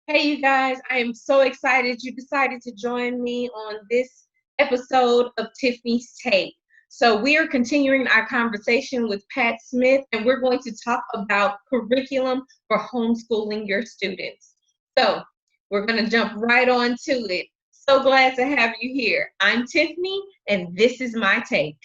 Hey, you guys, I am so excited you decided to join me on this episode of Tiffany's Take. So, we are continuing our conversation with Pat Smith, and we're going to talk about curriculum for homeschooling your students. So, we're going to jump right on to it. So glad to have you here. I'm Tiffany, and this is my take.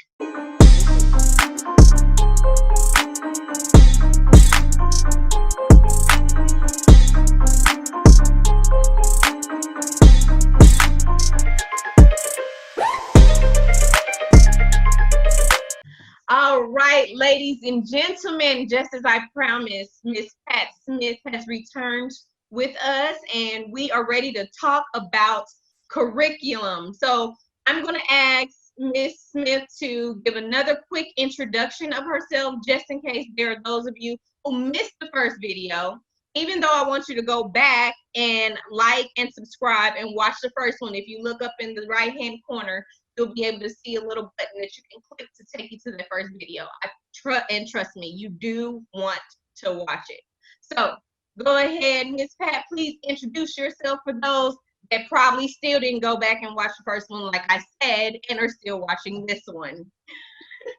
All right, ladies and gentlemen, just as I promised, Miss Pat Smith has returned with us, and we are ready to talk about curriculum. So I'm going to ask Miss Smith to give another quick introduction of herself, just in case there are those of you who missed the first video. Even though I want you to go back and like and subscribe and watch the first one, if you look up in the right-hand corner, you'll be able to see a little button that you can click to take you to the first video. Trust me, you do want to watch it. So go ahead, Miss Pat, please introduce yourself for those that probably still didn't go back and watch the first one, like I said, and are still watching this one.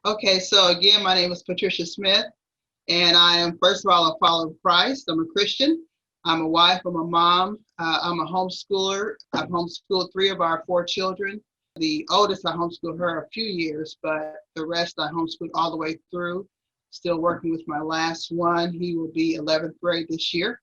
Okay, so again, my name is Patricia Smith, and I am, first of all, a follower of Christ. I'm a Christian. I'm a wife. I'm a mom. I'm a homeschooler. I've homeschooled 3 of our 4 children. The oldest, I homeschooled her a few years, but the rest I homeschooled all the way through. Still working with my last one. He will be 11th grade this year.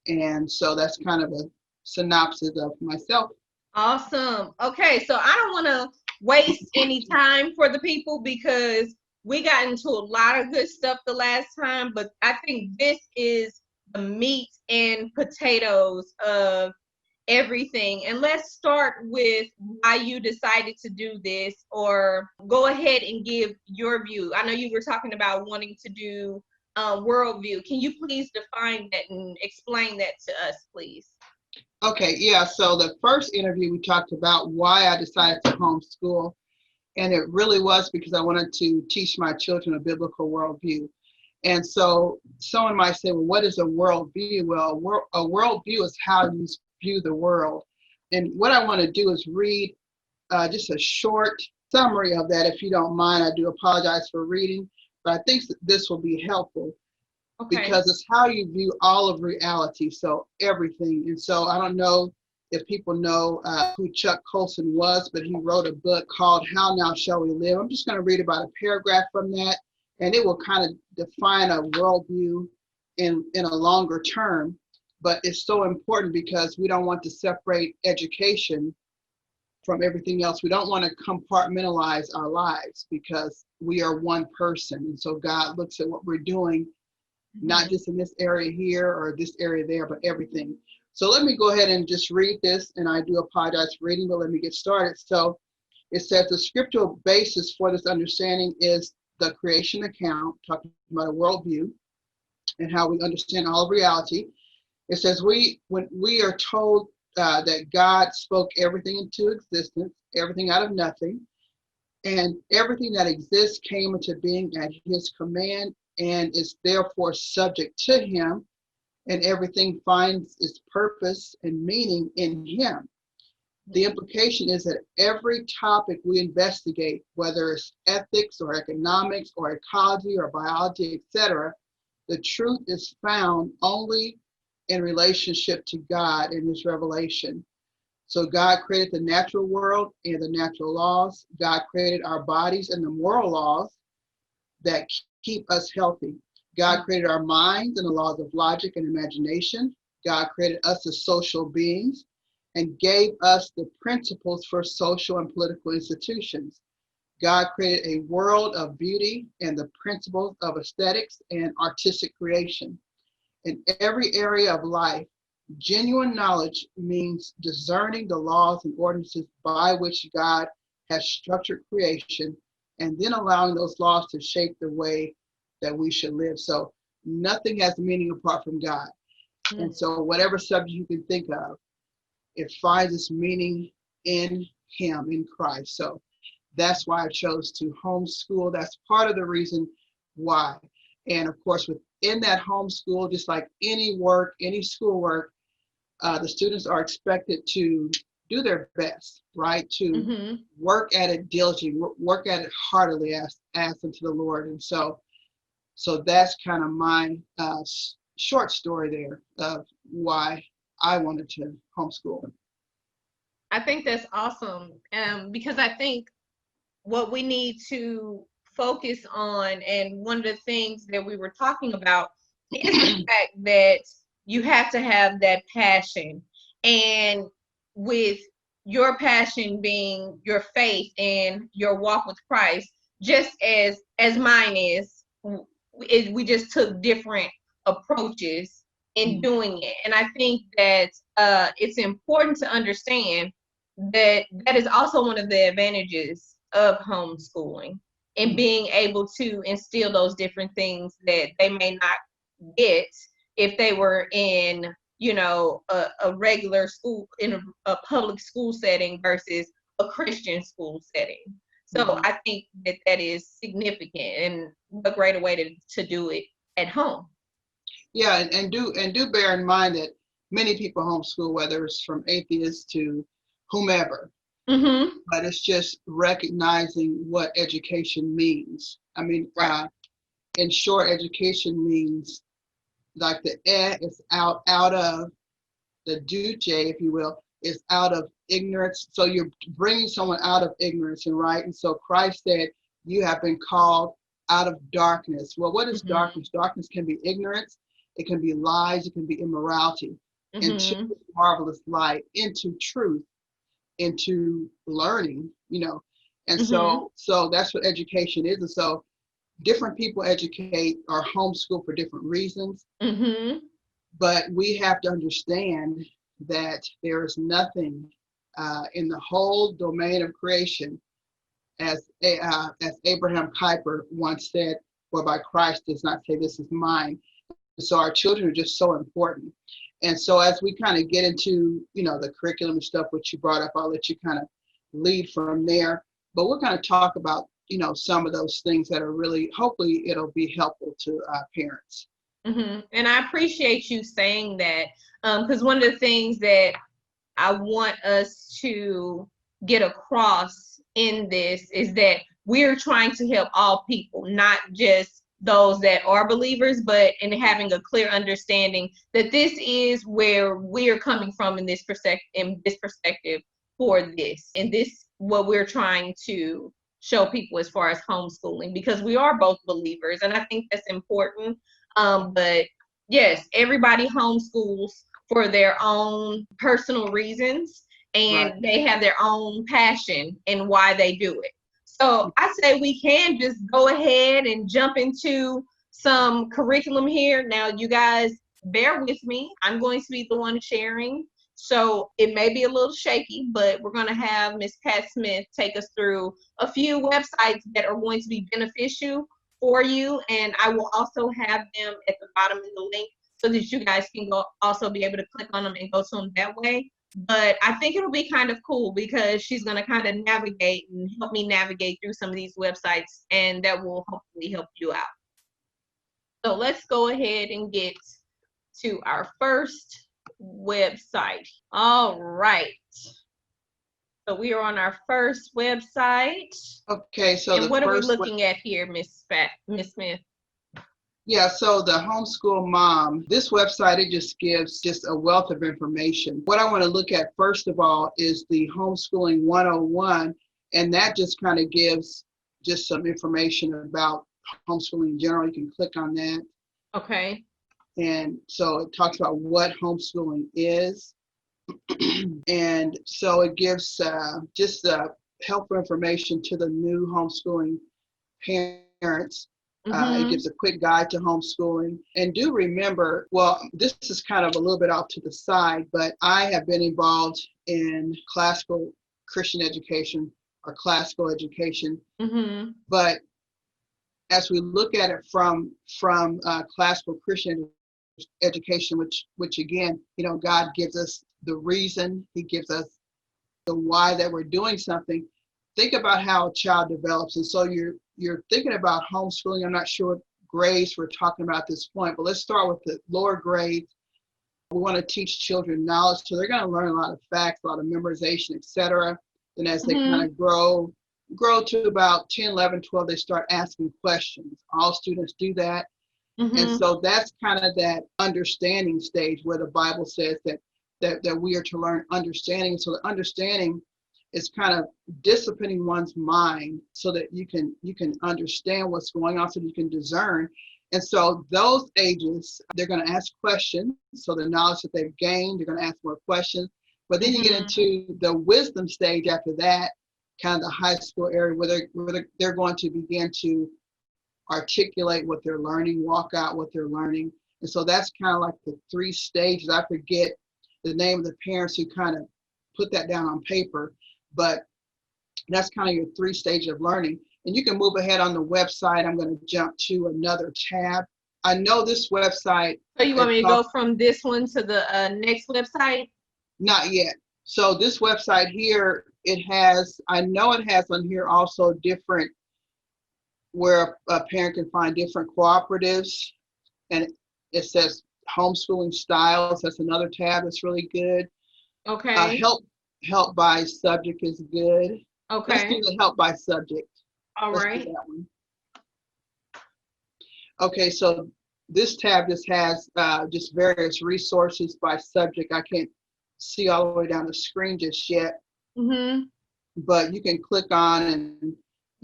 And so that's kind of a synopsis of myself. Awesome. Okay, so I don't want to waste any time for the people because we got into a lot of good stuff the last time, but I think this is the meat and potatoes of everything. And let's start with why you decided to do this, or go ahead and give your view. I know you were talking about wanting to do worldview. Can you please define that and explain that to us, please? Okay, yeah, so the first interview we talked about why I decided to homeschool, and it really was because I wanted to teach my children a biblical worldview. And so someone might say, well, what is a worldview? Well, a worldview is how you view the world. And what I want to do is read just a short summary of that. If you don't mind, I do apologize for reading, but I think this will be helpful. Okay. Because it's how you view all of reality, so everything. And so I don't know if people know who Chuck Colson was, but he wrote a book called How Now Shall We Live. I'm just going to read about a paragraph from that, and it will kind of define a worldview in a longer term. But it's so important because we don't want to separate education from everything else. We don't want to compartmentalize our lives because we are one person. And so God looks at what we're doing, not just in this area here or this area there, but everything. So let me go ahead and just read this, and I do apologize for reading, but let me get started. So it says the scriptural basis for this understanding is the creation account, talking about a worldview and how we understand all of reality. It says when we are told that God spoke everything into existence, everything out of nothing, and everything that exists came into being at his command and is therefore subject to him, and everything finds its purpose and meaning in him. The implication is that every topic we investigate, whether it's ethics or economics or ecology or biology, etc., the truth is found only in relationship to God and his revelation. So God created the natural world and the natural laws. God created our bodies and the moral laws that keep us healthy. God created our minds and the laws of logic and imagination. God created us as social beings and gave us the principles for social and political institutions. God created a world of beauty and the principles of aesthetics and artistic creation. In every area of life, genuine knowledge means discerning the laws and ordinances by which God has structured creation, and then allowing those laws to shape the way that we should live. So nothing has meaning apart from God. And so whatever subject you can think of, it finds its meaning in him, in Christ. So that's why I chose to homeschool. That's part of the reason why. And of course, within that homeschool, just like any work, any schoolwork, the students are expected to do their best, right? To Mm-hmm. work at it diligently, work at it heartily as unto the Lord. And so that's kind of my short story there of why I wanted to homeschool. I think that's awesome. Because I think what we need to focus on, and one of the things that we were talking about is the fact that you have to have that passion. And with your passion being your faith and your walk with Christ, just as mine is, we just took different approaches in doing it. And I think that it's important to understand that that is also one of the advantages of homeschooling, and being able to instill those different things that they may not get if they were in, a regular school, in a public school setting versus a Christian school setting. So Mhm. I think that that is significant, and a greater way to do it at home. Yeah, and do bear in mind that many people homeschool, whether it's from atheists to whomever, Mm-hmm. but it's just recognizing what education means. I mean, Right. in short, education means like the is out of the duce, if you will, is out of ignorance. So you're bringing someone out of ignorance, and right. And so Christ said, "You have been called out of darkness." Well, what is Mm-hmm. darkness? Darkness can be ignorance, it can be lies, it can be immorality, into Mm-hmm. marvelous light, into truth, into learning. And Mm-hmm. so that's what education is. And so different people educate or homeschool for different reasons, Mm-hmm. but we have to understand that there is nothing in the whole domain of creation, as Abraham Kuyper once said, whereby Christ does not say, "This is mine." So our children are just so important. And so as we kind of get into, the curriculum and stuff, which you brought up, I'll let you kind of lead from there. But we're going to talk about, some of those things that are really, hopefully it'll be helpful to parents. Mm-hmm. And I appreciate you saying that, because one of the things that I want us to get across in this is that we're trying to help all people, not just those that are believers, but in having a clear understanding that this is where we're coming from in this perspective for this, and this what we're trying to show people as far as homeschooling, because we are both believers, and I think that's important. But yes, everybody homeschools for their own personal reasons, Right. and they have their own passion in why they do it. So I say we can just go ahead and jump into some curriculum here. Now, you guys, bear with me. I'm going to be the one sharing. So it may be a little shaky, but we're going to have Miss Pat Smith take us through a few websites that are going to be beneficial for you. And I will also have them at the bottom in the link so that you guys can go also be able to click on them and go to them that way. But I think it'll be kind of cool because she's going to kind of navigate and help me navigate through some of these websites, and that will hopefully help you out. So let's go ahead and get to our first website. All right. So we are on our first website. Okay, so And the what are we first looking at here, Miss Smith? Yeah, so the homeschool mom, this website, it just gives just a wealth of information. What I want to look at first of all is the homeschooling 101, and that just kind of gives just some information about homeschooling in general. You can click on that. Okay. And so it talks about what homeschooling is. And so it gives just helpful information to the new homeschooling parents. It Mm-hmm. gives a quick guide to homeschooling. And do remember, well, this is kind of a little bit off to the side, but I have been involved in classical Christian education or classical education. Mm-hmm. But as we look at it from classical Christian education, which again, God gives us the reason, He gives us the why that we're doing something. Think about how a child develops. And so you're thinking about homeschooling. I'm not sure what grades we're talking about at this point, but let's start with the lower grades. we want to teach children knowledge, so they're going to learn a lot of facts, a lot of memorization, etc. And as they kind of grow to about 10, 11, 12, they start asking questions. All students do that. And so that's kind of that understanding stage where the Bible says that we are to learn understanding. So the understanding is kind of disciplining one's mind so that you can understand what's going on, so that you can discern. And so those ages, they're going to ask questions. So the knowledge that they've gained, they're going to ask more questions. But then you get into the wisdom stage after that, kind of the high school area where they're going to begin to articulate what they're learning, walk out what they're learning. And so that's kind of like the 3 stages. I forget the name of the parents who kind of put that down on paper, but that's kind of your 3 stages of learning. And you can move ahead on the website. I'm going to jump to another tab. I know this website. So you want me to go from this one to the next website? Not yet. So this website here, I know it has on here also different, where a parent can find different cooperatives, and it says homeschooling styles. That's another tab that's really good. Okay. Help by subject is good. Okay. Let's do the help by subject. Let's do that one. Okay, so this tab just has just various resources by subject. I can't see all the way down the screen just yet, but you can click on and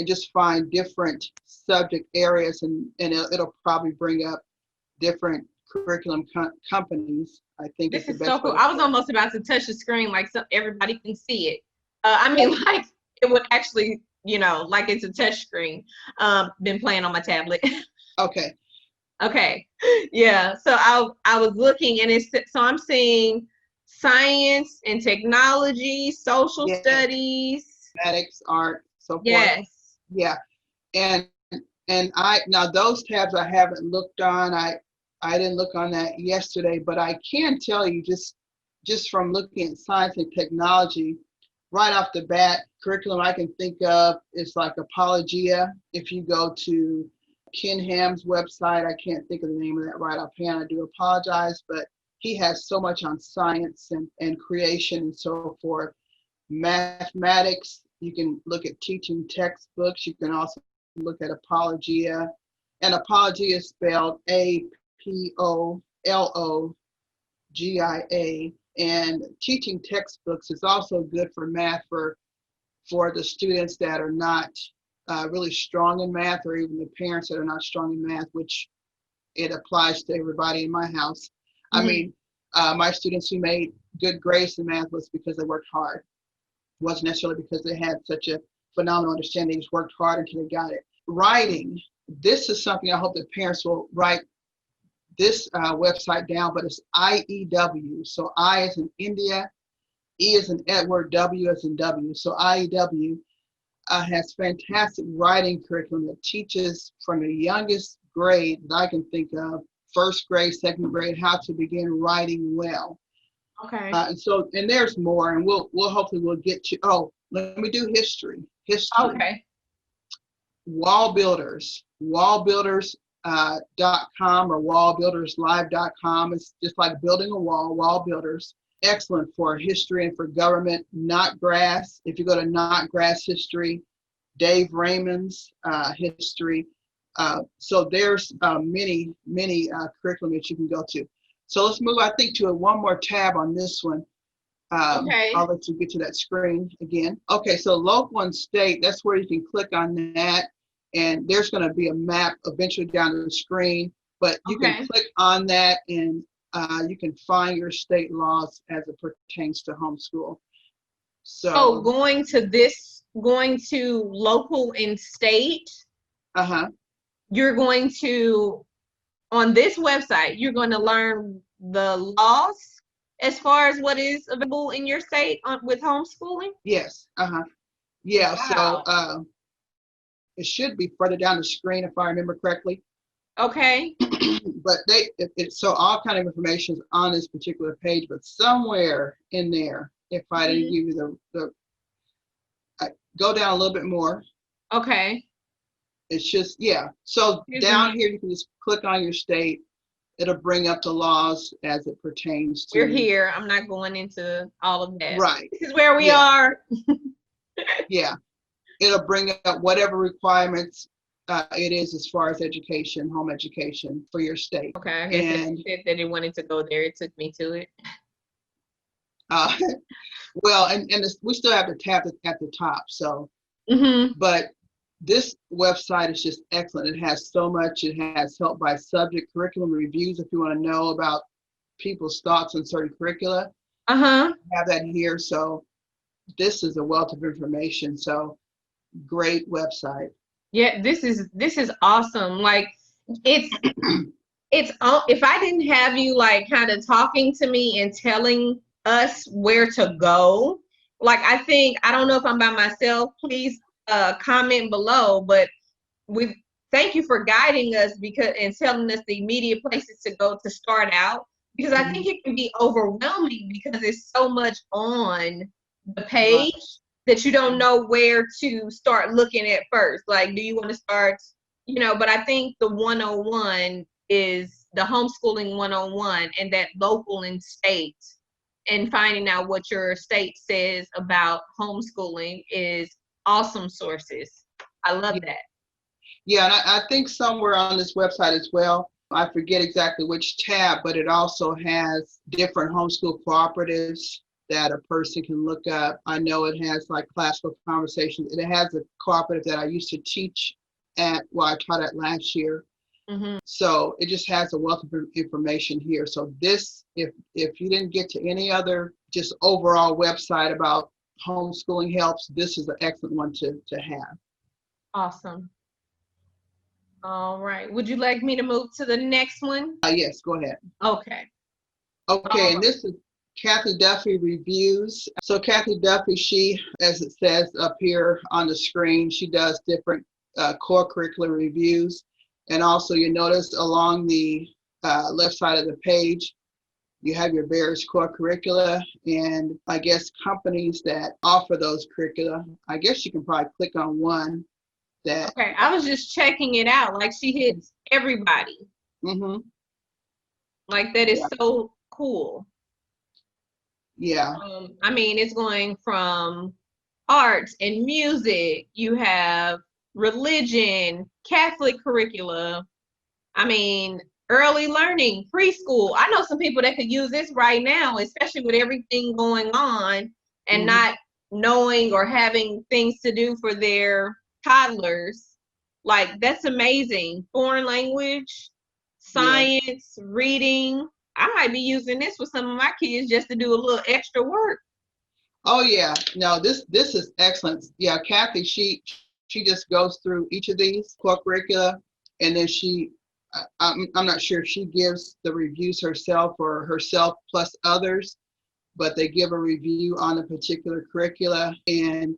just find different subject areas, and it'll probably bring up different curriculum companies. I think this is so cool. I was almost about to touch the screen like so everybody can see it. I mean, like it would actually, like it's a touch screen. Been playing on my tablet. Okay. Okay. Yeah. So I was looking, and so I'm seeing science and technology, social studies, mathematics, art, so forth. Yes. Yeah. And now those tabs I haven't looked on. I didn't look on that yesterday, but I can tell you just from looking at science and technology, right off the bat, curriculum I can think of is like Apologia. If you go to Ken Ham's website, I can't think of the name of that right offhand. I do apologize, but he has so much on science and creation and so forth. Mathematics, you can look at teaching textbooks. You can also look at Apologia. And Apologia is spelled Apologia. And teaching textbooks is also good for math for the students that are not really strong in math, or even the parents that are not strong in math, which it applies to everybody in my house. I mean, my students who made good grades in math was because they worked hard. It wasn't necessarily because they had such a phenomenal understanding. They just worked hard until they got it. Writing, this is something I hope that parents will write this website down, but it's IEW. So I as in India, E as in Edward, W as in W. So IEW has fantastic writing curriculum that teaches from the youngest grade that I can think of, 1st grade, 2nd grade, how to begin writing well. Okay. And there's more, and we'll hopefully get to. Oh, let me do history. Okay. Wall Builders. Wallbuilders.com or wallbuilderslive.com. It's just like building a wall. Wall Builders. Excellent for history and for government. Knotgrass. If you go to Knotgrass History, Dave Raymond's history. So there's many curriculum that you can go to. So let's move, I think, to one more tab on this one. Okay. I'll let you get to that screen again. Okay, so local and state, that's where you can click on that. And there's going to be a map eventually down the screen. But you can click on that, and you can find your state laws as it pertains to homeschool. So going to local and state, you're going to, on this website, you're going to learn the laws as far as what is available in your state with homeschooling? Yes. Yeah. Wow. So it should be further down the screen if I remember correctly. Okay. But so all kind of information is on this particular page, but somewhere in there, if I didn't give you go down a little bit more. Okay. It's just, yeah. So down here, you can just click on your state. It'll bring up the laws as it pertains We're to. here. I'm not going into all of that. Right. This is where we Yeah. are. Yeah. It'll bring up whatever requirements it is as far as education, home education for your state. Okay, I guess And it said that it wanted to go there. It took me to it. uh, well, and we still have the tab at the top. So, Mm-hmm. but this website is just excellent. It has so much. It has help by subject, curriculum reviews if you want to know about people's thoughts on certain curricula. Uh-huh. Have that here. So this is a wealth of information. So great website. Yeah, this is awesome. Like it's if I didn't have you like kind of talking to me and telling us where to go, like I don't know if I'm by myself. Please comment below, but we thank you for guiding us because and telling us the immediate places to go to start out because I think it can be overwhelming because there's so much on the page that you don't know where to start looking at first. Like, do you want to start, but I think the 101 is the homeschooling 101 and that local and state and finding out what your state says about homeschooling is awesome sources. I love that. Yeah, and I think somewhere on this website as well, I forget exactly which tab, but it also has different homeschool cooperatives that a person can look up. I know it has like classical conversations. It has a cooperative that I used to teach at, well, I taught at last year. Mm-hmm. So it just has a wealth of information here. So this, if you didn't get to any other just overall website about homeschooling helps, this is an excellent one to have. Awesome. All right. Would you like me to move to the next one? Yes, go ahead. Okay. Okay, and this is Kathy Duffy reviews. So Kathy Duffy, she, as it says up here on the screen, she does different core curricular reviews. And also you notice along the left side of the page, you have your various core curricula and I guess companies that offer those curricula. I guess you can probably click on one that. Okay, I was just checking it out. Like she hits everybody. Mm-hmm. Like that is so cool. Yeah. I mean, it's going from arts and music. You have religion, Catholic curricula. I mean, early learning, preschool. I know some people that could use this right now, especially with everything going on and not knowing or having things to do for their toddlers. Like, that's amazing. Foreign language, science, reading. I might be using this with some of my kids just to do a little extra work. Oh yeah, no, this is excellent. Yeah, Kathy, she just goes through each of these core curricula, and then I'm not sure if she gives the reviews herself or herself plus others, but they give a review on a particular curricula and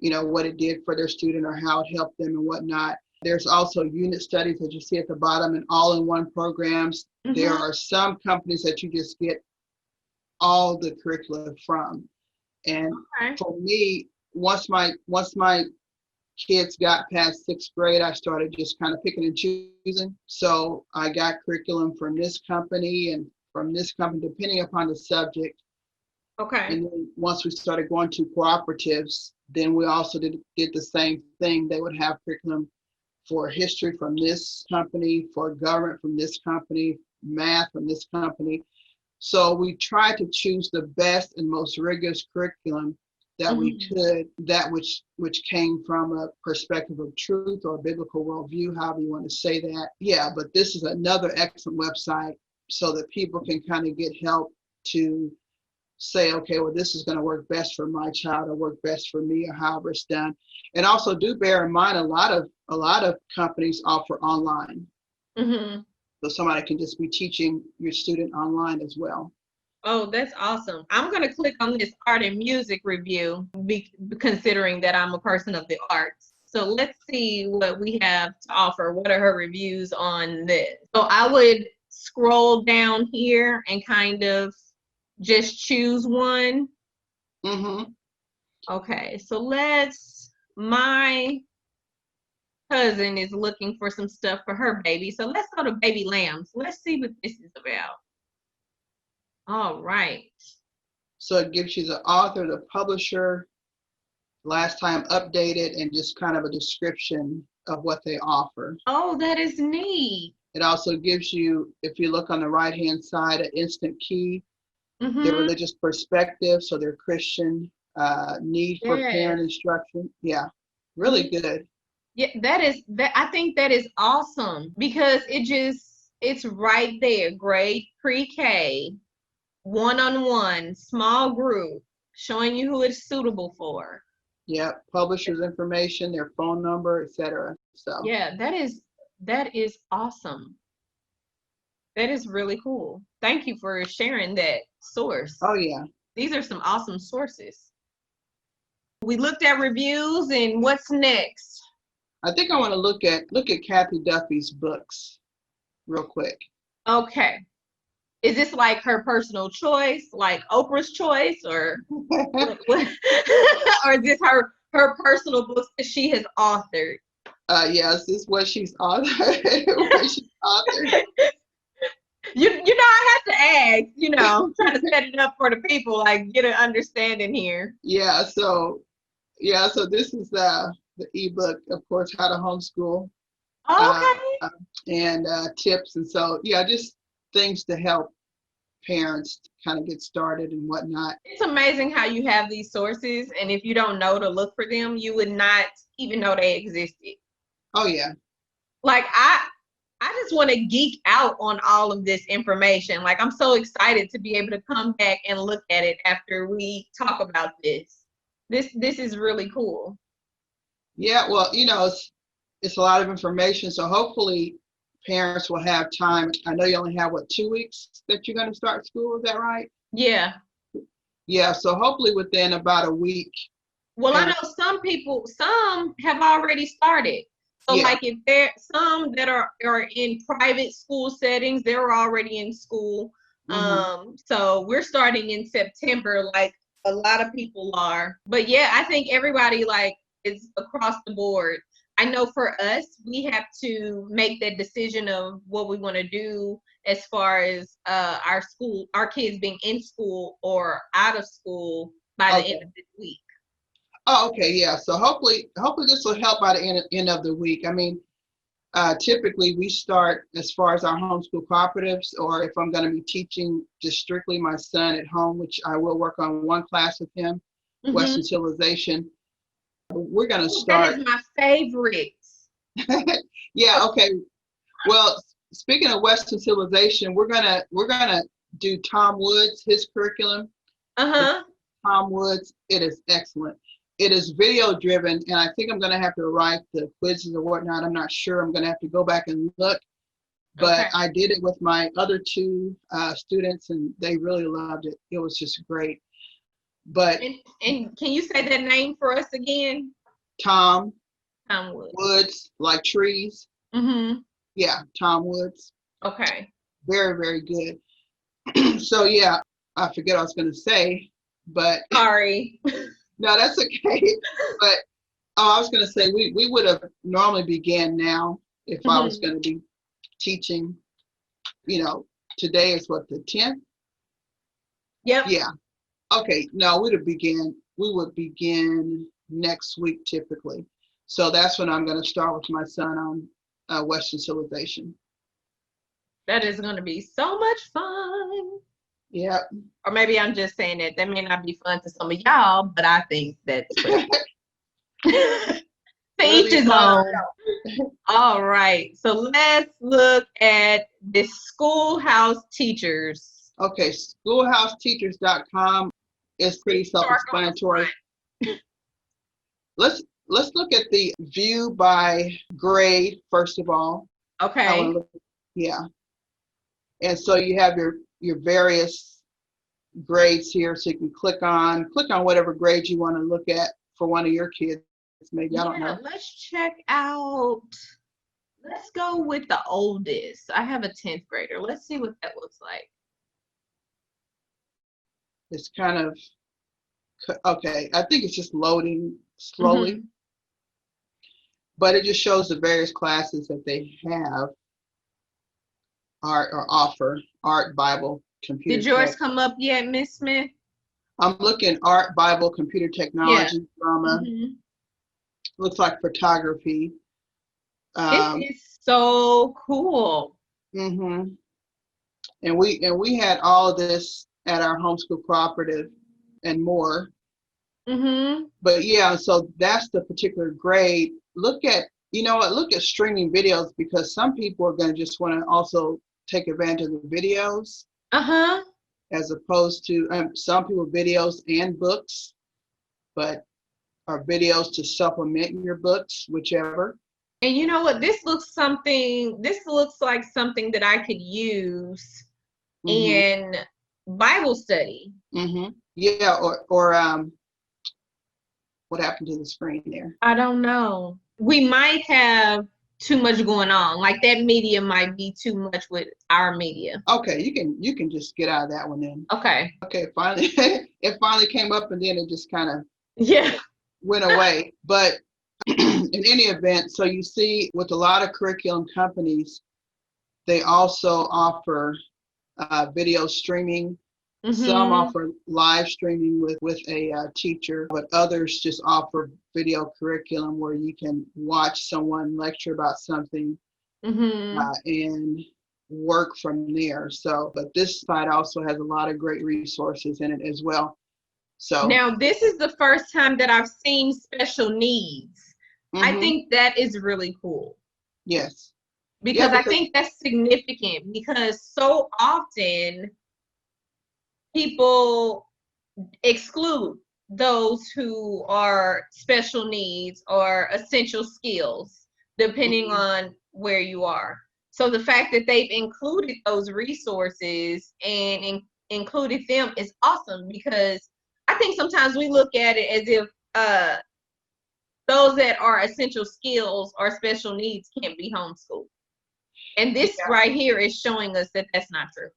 what it did for their student or how it helped them and whatnot. There's also unit studies that you see at the bottom and all-in-one programs. Mm-hmm. There are some companies that you just get all the curricula from. And for me, once my kids got past 6th grade, I started just kind of picking and choosing. So I got curriculum from this company and from this company, depending upon the subject. Okay. And then once we started going to cooperatives, then we also did the same thing. They would have curriculum for history from this company, for government from this company, math from this company. So we tried to choose the best and most rigorous curriculum that we could, that which came from a perspective of truth or biblical worldview, however you want to say that. Yeah, but this is another excellent website so that people can kind of get help to say, okay, well, this is going to work best for my child or work best for me or however it's done. And also do bear in mind, a lot of companies offer online. Mm-hmm. So somebody can just be teaching your student online as well. Oh, that's awesome. I'm going to click on this art and music review, considering that I'm a person of the arts. So let's see what we have to offer. What are her reviews on this? So I would scroll down here and kind of just choose one. Mm-hmm. Okay, so my cousin is looking for some stuff for her baby. So let's go to Baby Lambs. Let's see what this is about. All right. So it gives you the author, the publisher, last time updated, and just kind of a description of what they offer. Oh, that is neat. It also gives you, if you look on the right-hand side, an instant key, their religious perspective, so their Christian need for parent instruction. Yeah, really good. Yeah, that I think that is awesome because it's right there, grade pre-K, one-on-one, small group, showing you who it's suitable for. Yeah, publisher's information, their phone number, etc. So yeah, that is awesome. That is really cool. Thank you for sharing that source. Oh yeah. These are some awesome sources. We looked at reviews, and what's next? I think I want to look at Kathy Duffy's books real quick. Okay. Is this like her personal choice, like Oprah's choice, or what? Or is this her personal books that she has authored? Yes, this is what she's authored. You know, I have to ask, you know, trying to set it up for the people, like get an understanding here. Yeah, so this is the ebook, of course, How to Homeschool. Okay. And tips, and so yeah, just things to help parents kind of get started and whatnot. It's amazing how you have these sources, and if you don't know to look for them, you would not even know they existed. Oh yeah. Like I just want to geek out on all of this information. Like I'm so excited to be able to come back and look at it after we talk about this. This is really cool. Yeah, well, you know, it's a lot of information, so hopefully parents will have time. I know you only have, what, 2 weeks that you're going to start school, is that right? Yeah. Yeah, so hopefully within about a week. Well, I know some have already started. So Yeah. like if there some that are in private school settings, they're already in school. So we're starting in September, like a lot of people are. But yeah, I think everybody like is across the board. I know for us, we have to make that decision of what we want to do as far as our kids being in school or out of school by the end of this week. Oh, okay, yeah. So hopefully this will help by the end of the week. I mean, typically we start as far as our homeschool cooperatives, or if I'm going to be teaching just strictly my son at home, which I will work on one class with him, Western Civilization. We're going to start. That is my favorite. Yeah, okay. Well, speaking of Western Civilization, we're gonna do Tom Woods, his curriculum. Tom Woods, it is excellent. It is video driven, and I think I'm gonna have to write the quizzes or whatnot. I'm not sure. I'm gonna have to go back and look. But I did it with my other two students, and they really loved it. It was just great. But and can you say that name for us again? Tom Woods. Woods, like trees. Yeah, Tom Woods. Okay. Very, very good. So yeah, I forget what I was going to say, but sorry. No, that's okay. But I was going to say we would have normally began now if I was going to be teaching. You know, today is what, the 10th? Yep. Yeah. Okay. No, we would begin next week typically. So that's when I'm going to start with my son on Western Civilization. That is going to be so much fun. Yeah. Or maybe I'm just saying that may not be fun to some of y'all, but I think that's to each his own. All right. So let's look at the Schoolhouse Teachers. Okay, schoolhouseteachers.com is pretty self-explanatory. Let's look at the view by grade first of all. Okay. Yeah. And so you have your various grades here, so you can click on whatever grade you want to look at for one of your kids. Maybe, I don't know. Let's check out. Let's go with the oldest. I have a 10th grader. Let's see what that looks like. It's kind of okay. I think it's just loading slowly. but it just shows the various classes that they have art or offer art, Bible, computer Did yours tech. come up yet, Miss Smith? I'm looking art, Bible, computer Yeah. technology, drama. Hmm. Looks like photography. This is so cool. hmm And we had all of this at our homeschool cooperative and more. Hmm. But yeah, so that's the particular grade. Look at, you know what, look at streaming videos, because some people are going to just want to also take advantage of the videos, Uh-huh. as opposed to some people videos and books, but are videos to supplement your books, whichever. And you know what? This looks like something that I could use hmm in Bible study. Yeah, or what happened to the screen there? I don't know. We might have too much going on. Like that media might be too much with our media. Okay, you can just get out of that one then. Okay. Okay, finally it finally came up, and then it just kind of Yeah. went away. But in any event, so you see with a lot of curriculum companies, they also offer video streaming. Some Hmm. offer live streaming with a teacher, but others just offer video curriculum where you can watch someone lecture about something Hmm. and work from there. So, but this site also has a lot of great resources in it as well. So, Now, this is the first time that I've seen special needs. I hmm think that is really cool yes, yeah, because I because think that's significant because so often people exclude those who are special needs or essential skills, depending mhm, on where you are. So the fact that they've included those resources and included them is awesome because I think sometimes we look at it as if those that are essential skills or special needs can't be homeschooled. And this yeah, right here is showing us that that's not true.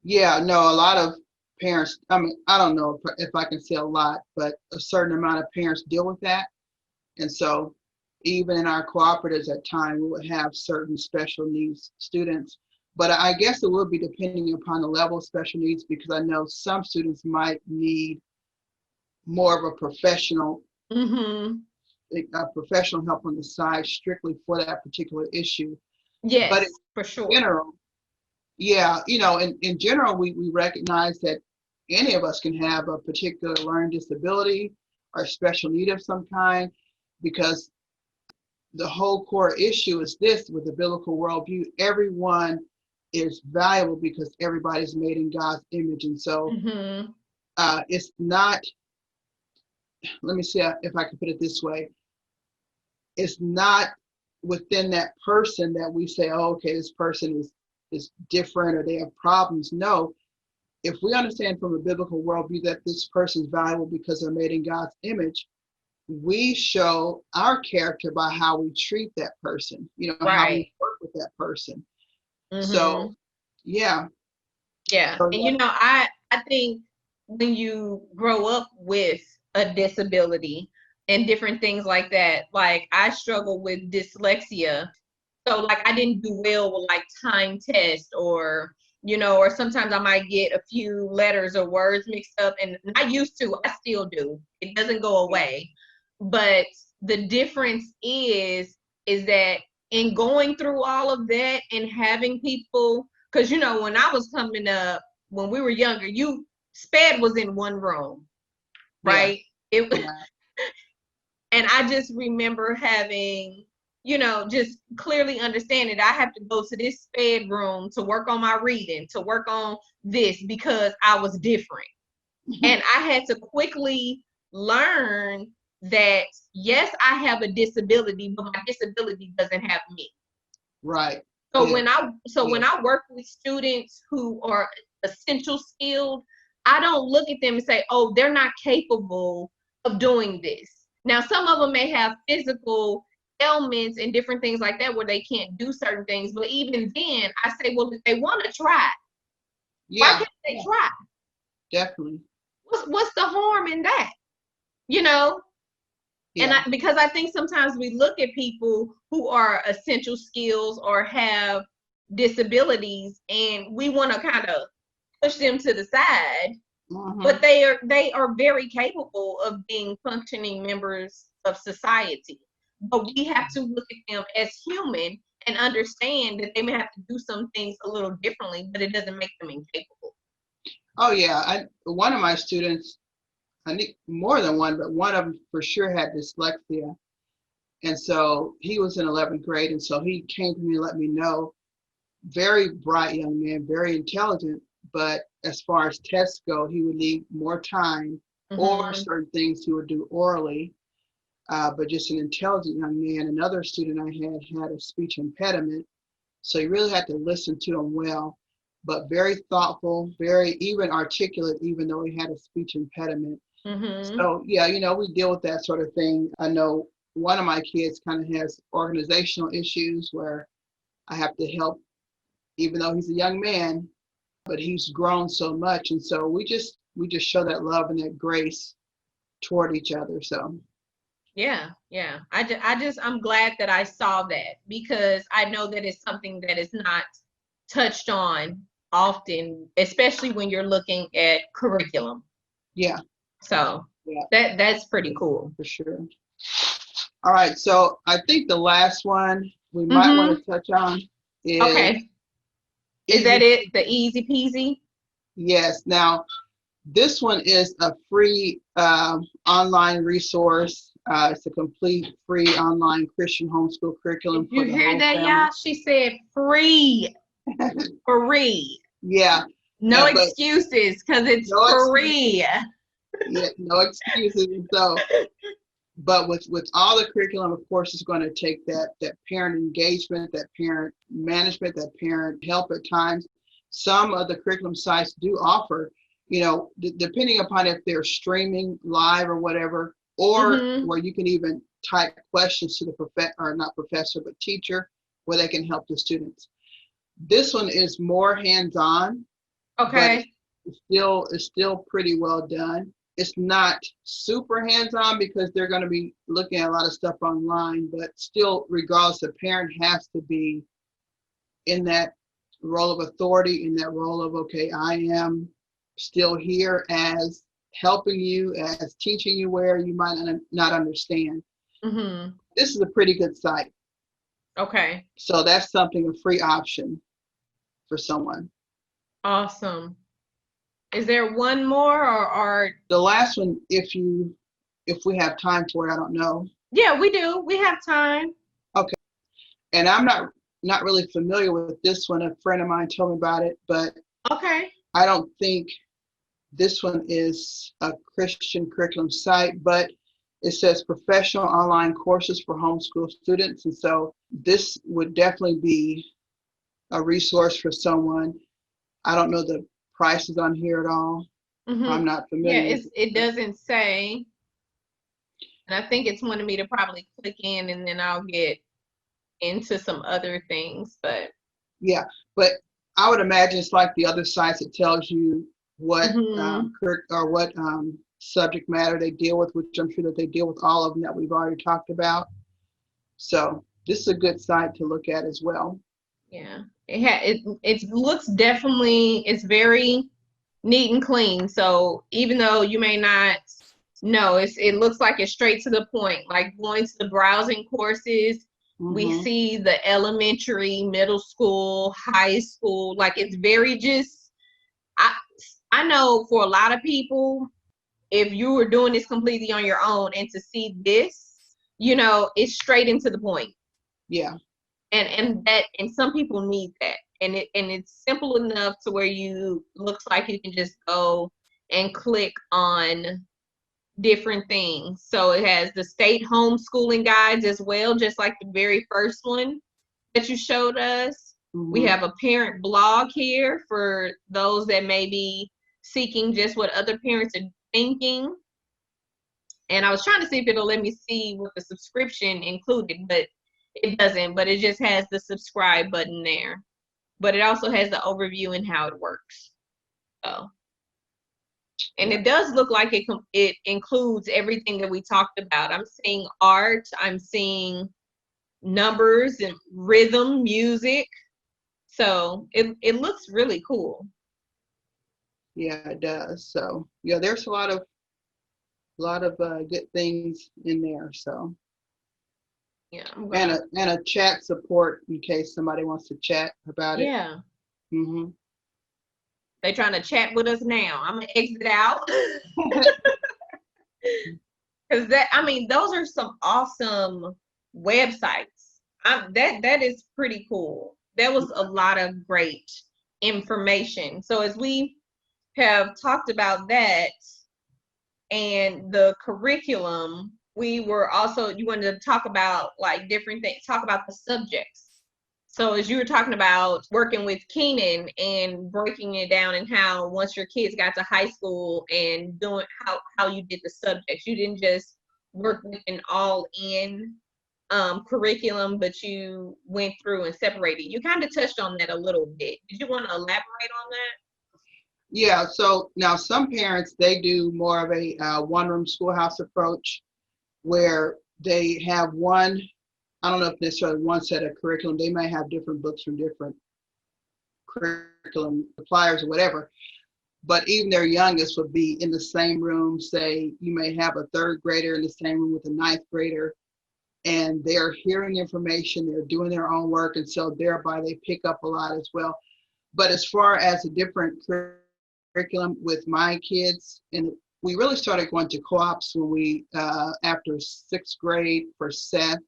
yeah, no, a lot of parents. I mean, I don't know if I can say a lot, but a certain amount of parents deal with that. And so even in our cooperatives at times, we would have certain special needs students. But I guess it would be depending upon the level of special needs, because I know some students might need more of Mm-hmm. a professional help on the side strictly for that particular issue. But in Yes, for sure. general, yeah, in general, we recognize that any of us can have a particular learning disability or special need of some kind, because the whole core issue is this: with the biblical worldview, everyone is valuable because everybody's made in God's image. And so Mm-hmm. it's not, let me see if I can put it this way, it's not within that person that we say, oh, okay, this person is different or they have problems. No, if we understand from a biblical worldview that this person is valuable because they're made in God's image, we show our character by how we treat that person, how we Right. work with that person. So, Mm-hmm. yeah. Yeah. So, And I think when you grow up with a disability and different things like that, like I struggle with dyslexia. So like I didn't do well with like time tests or sometimes I might get a few letters or words mixed up and I used to, I still do. It doesn't go away. But the difference is that in going through all of that and having people, because when I was coming up, when we were younger, sped was in one room, yeah, right? It was, yeah, and I just remember having, just clearly understanding I have to go to this sped room to work on my reading, to work on this because I was different. And I had to quickly learn that yes, I have a disability, but my disability doesn't have me. right. So Yeah, when I work with students who are essential skilled, I don't look at them and say, "Oh, they're not capable of doing this." Now, some of them may have physical ailments and different things like that where they can't do certain things, but even then, I say, "Well, if they want to try, why yeah, can't they yeah, try? definitely. What's the harm in that?" You know? And Yeah. because I think sometimes we look at people who are essential skills or have disabilities and we want to kind of push them to the side, but they are very capable of being functioning members of society. But we have to look at them as human and understand that they may have to do some things a little differently, but it doesn't make them incapable. Oh yeah. One of my students, I think more than one, but one of them for sure had dyslexia. And so he was in 11th grade. And so he came to me and let me know, very bright young man, very intelligent, but as far as tests go, he would need more time, or certain things he would do orally. But just an intelligent young man. Another student I had a speech impediment. So you really had to listen to him well, but very thoughtful, very even articulate, even though he had a speech impediment. So yeah, we deal with that sort of thing. I know one of my kids kind of has organizational issues where I have to help, even though he's a young man, but he's grown so much. And so we just show that love and that grace toward each other. So yeah. I'm glad that I saw that, because I know that it's something that is not touched on often, especially when you're looking at curriculum. yeah. So Yeah, that's pretty cool. for sure. All right. So I think the last one we might want to touch on is okay. Is that it? The easy peasy? Yes. Now, this one is a free online resource. It's a complete free online Christian homeschool curriculum You for the hear whole that, family. y'all? She said free. Free. Yeah. No Yeah, excuses, because it's free. Yeah, no excuses. And so, but with all the curriculum, of course, it's going to take that parent engagement, that parent management, that parent help at times. Some of the curriculum sites do offer, depending upon if they're streaming live or whatever, or where you can even type questions to the not professor, but teacher, where they can help the students. This one is more hands-on. Okay. But it's still pretty well done. It's not super hands-on because they're going to be looking at a lot of stuff online, but still, regardless, the parent has to be in that role of authority, in that role of, okay, I am still here as helping you, as teaching you where you might not understand. This is a pretty good site. Okay. So that's something, a free option for someone. Awesome. Is there one more, or the last one, if we have time for it, I don't know. Yeah, we do. We have time. Okay. And I'm not really familiar with this one. A friend of mine told me about it, but okay. I don't think this one is a Christian curriculum site, but it says professional online courses for homeschool students. And so this would definitely be a resource for someone. I don't know the prices on here at all. I'm not familiar. Yeah, it doesn't say. And I think it's wanting me to probably click in, and then I'll get into some other things. But yeah, but I would imagine it's like the other sites. It tells you what what subject matter they deal with, which I'm sure that they deal with all of them that we've already talked about. So this is a good site to look at as well. Yeah, it looks definitely, it's very neat and clean. So even though you may not know, it looks like it's straight to the point. Like going to the browsing courses, we see the elementary, middle school, high school. Like it's very just. I know for a lot of people, if you were doing this completely on your own, and to see this, it's straight into the point. Yeah. And some people need that. And it's simple enough to where you looks like you can just go and click on different things. So it has the state homeschooling guides as well, just like the very first one that you showed us. We have a parent blog here for those that may be seeking just what other parents are thinking. And I was trying to see if it'll let me see what the subscription included, but it doesn't. But it just has the subscribe button there. But it also has the overview and how it works. So And Yeah. it does look like it includes everything that we talked about. I'm seeing art, I'm seeing numbers and rhythm, music. So it looks really cool. Yeah, it does. So yeah, there's a lot of good things in there. So Yeah, I'm and gonna. a chat support in case somebody wants to chat about it. Yeah, Hmm. they trying to chat with us now. I'm gonna exit out because I mean, those are some awesome websites. That is pretty cool. That was a lot of great information. So as we have talked about that and the curriculum, we were also, you wanted to talk about like different things, talk about the subjects. So as you were talking about working with Keenan and breaking it down and how once your kids got to high school and doing how you did the subjects, you didn't just work with an all in curriculum, but you went through and separated. You kind of touched on that a little bit. Did you want to elaborate on that? Yeah, so now some parents, they do more of a one-room schoolhouse approach where they have one, I don't know if necessarily one set of curriculum, they may have different books from different curriculum suppliers or whatever, but even their youngest would be in the same room. Say you may have a third grader in the same room with a ninth grader, and they're hearing information, they're doing their own work, and so thereby they pick up a lot as well. But as far as a different curriculum with my kids, and we really started going to co-ops when we after sixth grade for Seth,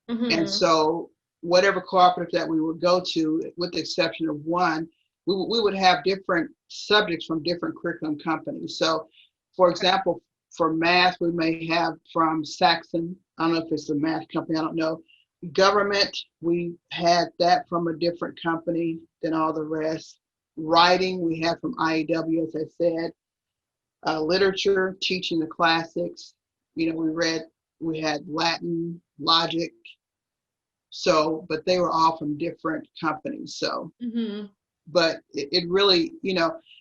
and Mm-hmm. so whatever cooperative that we would go to, with the exception of one, we would have different subjects from different curriculum companies. So, for Okay. example, for math, we may have from Saxon. I don't know if it's a math company. I don't know. Government, we had that from a different company than all the rest. Writing, we had from IEW, as I said. Literature, teaching the classics. We had Latin, logic. So, but they were all from different companies. So, Mm-hmm. but it really,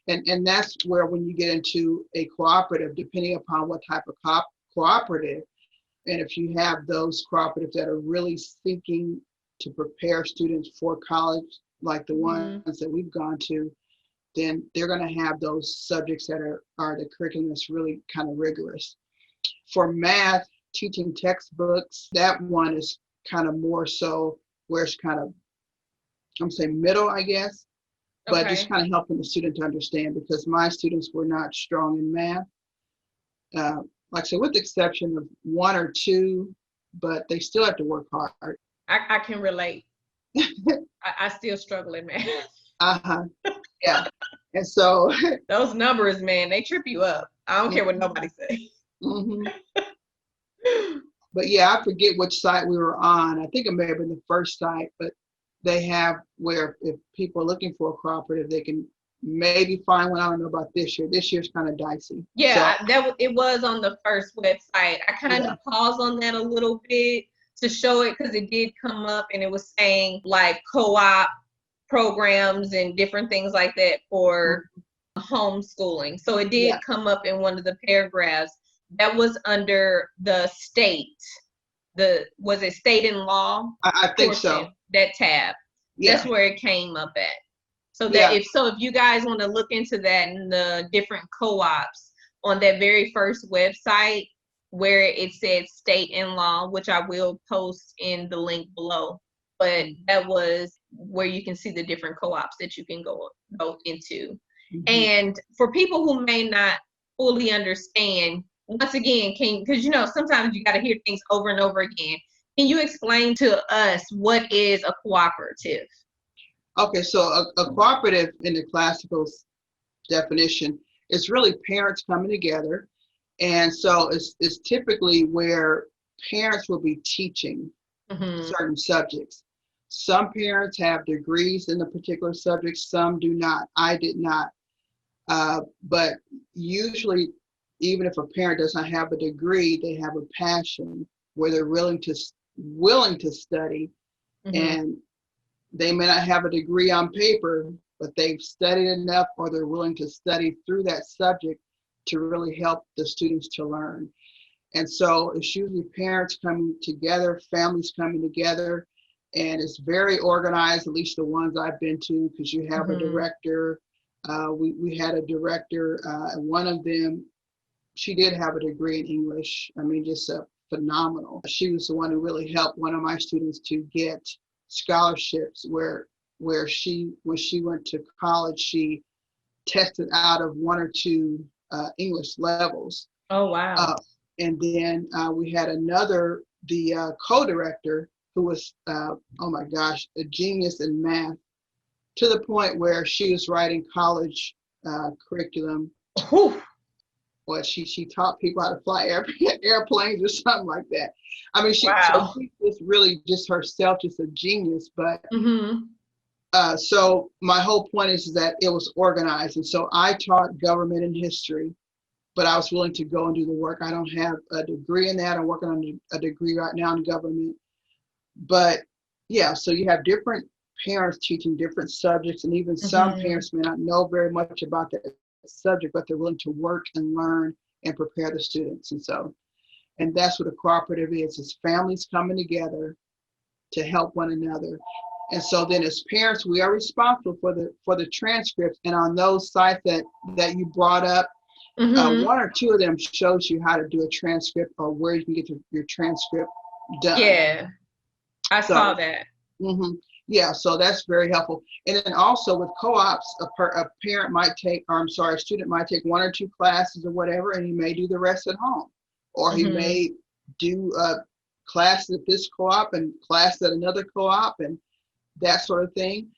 and that's where when you get into a cooperative, depending upon what type of cooperative, and if you have those cooperatives that are really seeking to prepare students for college, like the Mm-hmm. ones that we've gone to, then they're going to have those subjects that are the curriculum that's really kind of rigorous. For math, teaching textbooks, that one is kind of more so where it's kind of, I'm saying middle, I guess, but just Okay. kind of helping the student to understand because my students were not strong in math. Like I said, with the exception of one or two, but they still have to work hard. I can relate. I still struggle in math. Uh-huh. Yeah. And so, Those numbers, man, they trip you up. I don't care what mhm, nobody say. mhm. But yeah, I forget which site we were on. I think it may have been the first site, but they have where if people are looking for a cooperative, they can maybe find one. I don't know about this year. This year's kind of dicey. So Yeah, it was on the first website. I kind yeah. of paused on that a little bit to show it because it did come up and it was saying like co-op programs and different things like that for Mhm. homeschooling. So it did Yeah, come up in one of the paragraphs that was under the state. The was it state and law I think so. portion, that tab. That's Yeah, where it came up at. So that yeah. if you guys want to look into that and the different co-ops on that very first website where it said state and law, which I will post in the link below. But that was where you can see the different co-ops that you can go into. Mhm. And for people who may not fully understand, once again, because sometimes you got to hear things over and over again. Can you explain to us what is a cooperative? Okay, so a cooperative in the classical definition is really parents coming together. And so it's typically where parents will be teaching Mm-hmm. certain subjects. Some parents have degrees in the particular subject, some do not. I did not. But usually, even if a parent does not have a degree, they have a passion where they're willing to study, Mm-hmm. and they may not have a degree on paper, but they've studied enough or they're willing to study through that subject to really help the students to learn. And so it's usually parents coming together, families coming together, and it's very organized, at least the ones I've been to, because you have a director. We had a director, and one of them, she did have a degree in English. I mean, just phenomenal. She was the one who really helped one of my students to get scholarships where she, when she went to college, she tested out of one or two English levels. Oh, wow. And then we had the co-director who was, oh my gosh, a genius in math, to the point where she was writing college curriculum. Whew. Well, she taught people how to fly airplanes or something like that. I mean, she was really just herself, just a genius. But so my whole point is that it was organized. And so I taught government and history, but I was willing to go and do the work. I don't have a degree in that. I'm working on a degree right now in government. But yeah, so you have different parents teaching different subjects, and even some parents may not know very much about that subject, but they're willing to work and learn and prepare the students. And that's what a cooperative is. It's families coming together to help one another. And so then as parents, we are responsible for the transcripts. And on those sites that you brought up, one or two of them shows you how to do a transcript or where you can get your transcript done. Yeah, I saw that. Yeah, so that's very helpful. And then also with co-ops, a parent might take, or I'm sorry, a student might take one or two classes or whatever, and he may do the rest at home. Or he may do classes at this co-op and class at another co-op and that sort of thing.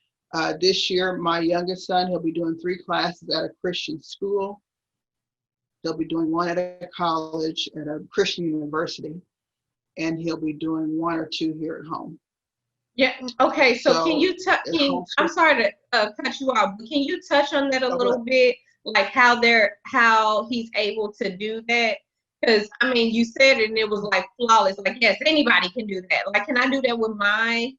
This year, my youngest son, he'll be doing 3 classes at a Christian school. He'll be doing one at a college, at a Christian university, and he'll be doing 1 or 2 here at home. Yeah. Okay. So can you I'm sorry to cut you off, but can you touch on that a little bit, like how he's able to do that? Because I mean, you said it and it was like flawless. Like, yes, anybody can do that. Like, can I do that with my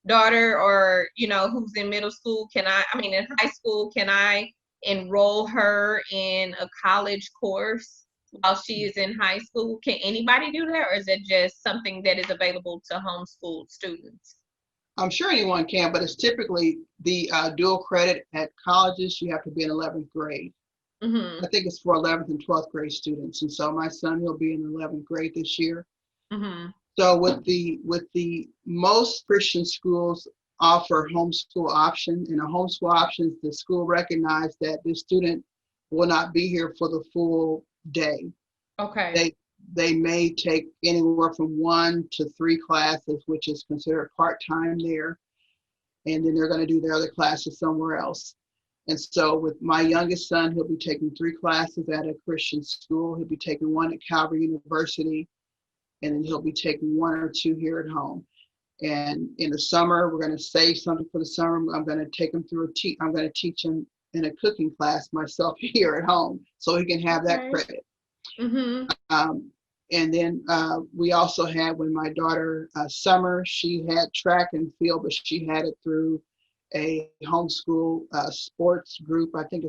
daughter, or who's in middle school? In high school, can I enroll her in a college course while she is in high school? Can anybody do that, or is it just something that is available to homeschool students? I'm sure anyone can, but it's typically the dual credit at colleges. You have to be in 11th grade. I think it's for 11th and 12th grade students. And so my son, he'll be in 11th grade this year. So with the most Christian schools offer homeschool option, and a homeschool option, the school recognized that the student will not be here for the full day. Okay. They may take anywhere from 1 to 3 classes, which is considered part-time there. And then they're going to do their other classes somewhere else. And so with my youngest son, he'll be taking 3 classes at a Christian school. He'll be taking 1 at Calvary University, and then he'll be taking 1 or 2 here at home. And in the summer, we're going to save something for the summer. I'm going to take him through I'm going to teach him in a cooking class myself here at home, so he can have that credit. And then we also had, when my daughter Summer, she had track and field, but she had it through a homeschool sports group. I think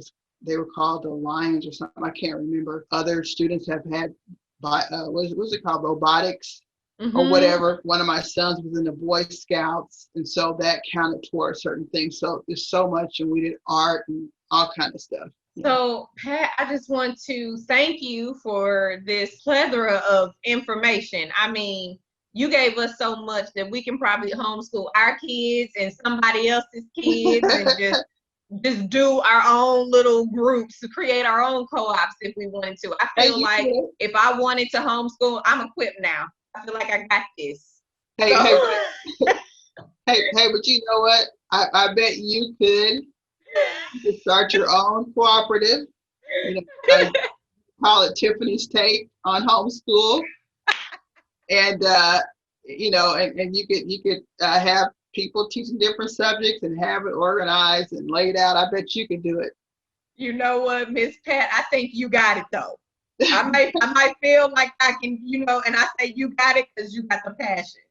they were called the Lions or something. I can't remember. Other students have had what's it called, robotics or whatever. One of my sons was in the Boy Scouts, and so that counted towards certain things. So there's so much, and we did art and all kind of stuff. So, Pat, I just want to thank you for this plethora of information. I mean, you gave us so much that we can probably homeschool our kids and somebody else's kids and just do our own little groups, to create our own co-ops if we wanted to. I feel like if I wanted to homeschool, I'm equipped now. I feel like I got this. Hey, but you know what? I bet you could. You could start your own cooperative. Call it Tiffany's Take on homeschool, and and you could have people teaching different subjects and have it organized and laid out. I bet you could do it. You know what, Miss Pat? I think you got it though. I might feel like I can, and I say you got it because you got the passion.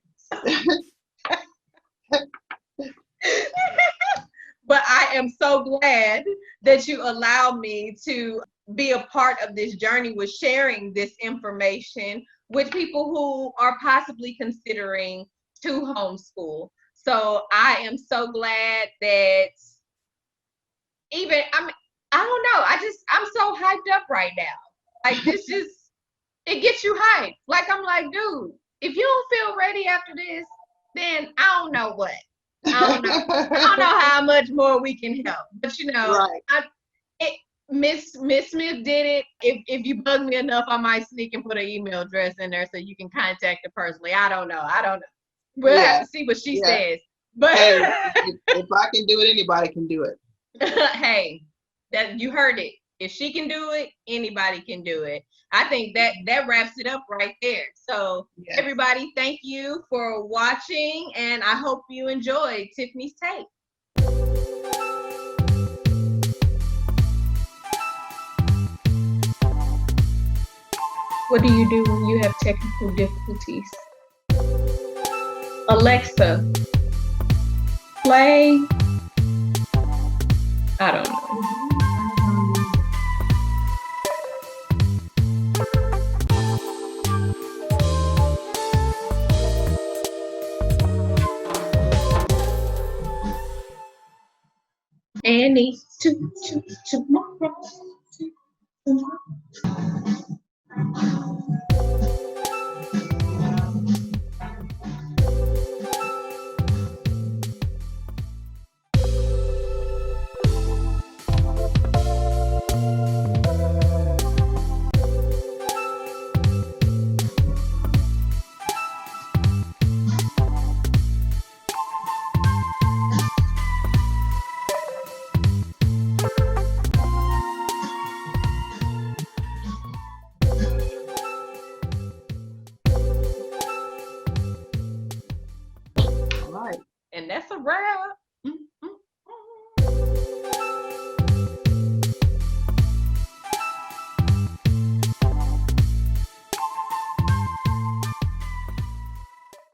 but I am so glad that you allowed me to be a part of this journey with sharing this information with people who are possibly considering to homeschool. So I am so glad that I don't know. I'm so hyped up right now. Like this just it gets you hyped. Like I'm like, dude, if you don't feel ready after this, then I don't know what. I don't know. I don't know how much more we can help. But Right. Miss Smith did it. If you bug me enough, I might sneak and put an email address in there so you can contact her personally. I don't know. We'll have Yeah. to see what she Yeah. says. But Hey, if I can do it, anybody can do it. hey, that you heard it. If she can do it, anybody can do it. I think that wraps it up right there. So Yes. everybody, thank you for watching, and I hope you enjoyed Tiffany's Take. What do you do when you have technical difficulties? Alexa, play. I don't know. Annie, tomorrow. All right. And that's a wrap.